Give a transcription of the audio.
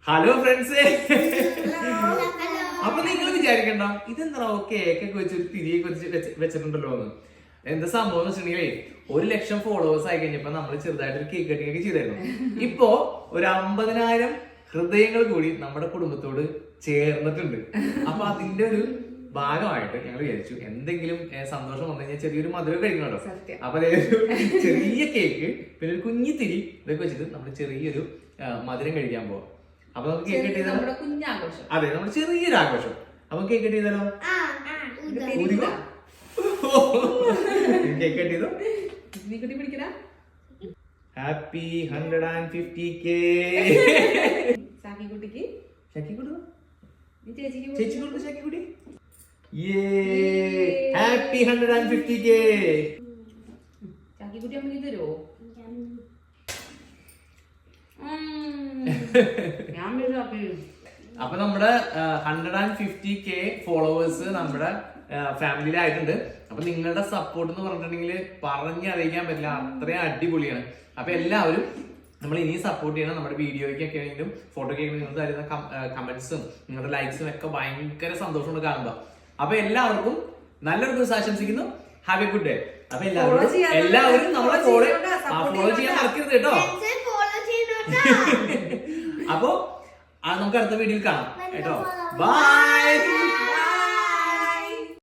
Hello ഫ്രണ്ട്സേ. അപ്പൊ നിങ്ങൾ വിചാരിക്കണ്ട ഇതെന്താ കേക്കൊക്കെ വെച്ചൊരു തിരിയൊക്കെ വെച്ചിട്ടുണ്ടല്ലോ എന്ന്. എന്താ സംഭവം എന്ന് വെച്ചിട്ടുണ്ടെങ്കിൽ 1,00,000 ഫോളോവേഴ്സ് ആയി കഴിഞ്ഞപ്പോ നമ്മൾ ചെറുതായിട്ട് ഒരു കേക്ക് കട്ടിങ് ഒക്കെ ചെയ്തായിരുന്നു. ഇപ്പോ ഒരു 50,000 ഹൃദയങ്ങൾ കൂടി നമ്മുടെ കുടുംബത്തോട് ചേർന്നിട്ടുണ്ട്. അപ്പൊ അതിന്റെ ഒരു ഭാഗമായിട്ട് ഞങ്ങൾ വിചാരിച്ചു എന്തെങ്കിലും സന്തോഷം വന്നു കഴിഞ്ഞാൽ ചെറിയൊരു മധുരം കഴിക്കണല്ലോ. അപ്പൊ അതായത് ചെറിയ കേക്ക് പിന്നെ ഒരു കുഞ്ഞി തിരി ഇതൊക്കെ വെച്ചിട്ട് നമ്മൾ ചെറിയൊരു മധുരം കഴിക്കാൻ പോവാം. അപ്പൊ നമുക്ക് കേക്ക് കട്ട് ചെയ്താലോ? അതെ, നമ്മുടെ ചെറിയൊരു ആഘോഷം. അപ്പൊ കേക്ക് കട്ട് ചെയ്താലോ? കേക്ക് കട്ട് ചെയ്തോ? Happy 150K. ഷാക്കിക്കുട്ടിക്ക് ചേച്ചി കൊടുത്തു. ഷാക്കിക്കുട്ടി ഹാപ്പി 150K. ഷാക്കിക്കുട്ടി അമ്മക്ക് തരുമോ? അപ്പൊ നമ്മുടെ 150K ഫോളോവേഴ്സ് നമ്മുടെ ഫാമിലിയിലായിട്ടുണ്ട്. അപ്പൊ നിങ്ങളുടെ സപ്പോർട്ട് എന്ന് പറഞ്ഞിട്ടുണ്ടെങ്കിൽ പറഞ്ഞറിയിക്കാൻ പറ്റില്ല, അത്രയും അടിപൊളിയാണ്. അപ്പൊ എല്ലാവരും നമ്മൾ ഇനിയും സപ്പോർട്ട് ചെയ്യണം. നമ്മുടെ വീഡിയോയ്ക്കൊക്കെ ആണെങ്കിലും ഫോട്ടോയ്ക്ക് നിങ്ങൾ തരുന്ന കമന്റ്സും നിങ്ങളുടെ ലൈക്സും ഒക്കെ ഭയങ്കര സന്തോഷമുണ്ട് കാണുമ്പോ. അപ്പൊ എല്ലാവർക്കും നല്ലൊരു ദിവസം ആശംസിക്കുന്നു. Have A good day. അപ്പൊ എല്ലാവരും നമ്മളെ ഫോളോ ചെയ്യാൻ മറക്കരുത് കേട്ടോ. അപ്പോ നമുക്ക് അടുത്ത വീഡിയോയിൽ കാണാം കേട്ടോ. ബൈ.